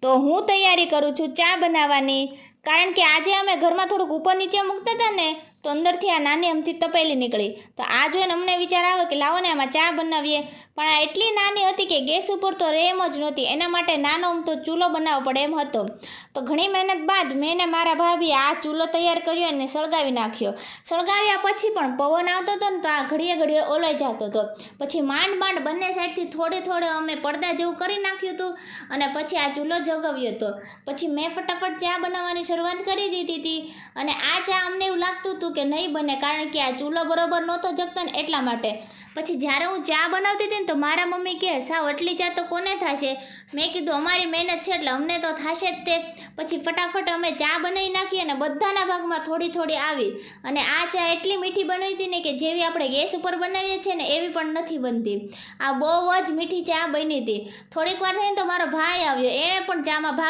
તો હું તૈયારી કરું છું ચા બનાવવાની, કારણ કે આજે અમે ઘરમાં થોડુંક ઉપર નીચે મૂકતા હતા ને તો અંદરથી આ નાની અમથી તપેલી નીકળી. તો આ જોઈને અમને વિચાર આવ્યો કે લાવો ને આમાં ચા બનાવીએ. પણ આ એટલી નાની હતી કે ગેસ ઉપર તો રેમ જ નહોતી, એના માટે નાનો અમથો ચૂલો બનાવવો પડે એમ હતો. તો ઘણી મહેનત બાદ મેં ને મારા ભાભી આ ચૂલો તૈયાર કર્યો અને સળગાવી નાખ્યો. સળગાવ્યા પછી પણ પવન આવતો હતો ને તો આ ઘડીએ ઘડીએ ઓલાઈ જતો હતો. પછી માંડ માંડ બંને સાઈડથી થોડે થોડે અમે પડદા જેવું કરી નાખ્યું હતું અને પછી આ ચૂલો જગાવ્યો હતો. પછી મેં ફટાફટ ચા બનાવવાની શરૂઆત કરી દીધી હતી. અને આ ચા અમને એવું લાગતું હતું કે નહીં બને, કારણ કે આ ચૂલો બરોબર નહોતો જગતો ને એટલા માટે. પછી જ્યારે હું ચા બનાવતી હતી ને તો મારા મમ્મી કહે, સાવ એટલી ચા તો કોને થશે? મેં કીધું અમારી મહેનત છે એટલે અમને તો થશે જ તે. પછી ફટાફટ અમે ચા બનાવી નાખી અને બધાના ભાગમાં થોડી થોડી આવી. અને આ ચા એટલી મીઠી બની હતી ને કે જેવી આપણે ગેસ ઉપર બનાવીએ છીએ ને એવી પણ નથી બનતી. આ બહુ જ મીઠી ચા બની હતી. થોડીક વાર થઈને તો મારો ભાઈ આવ્યો, એણે પણ ચામાં ભાગ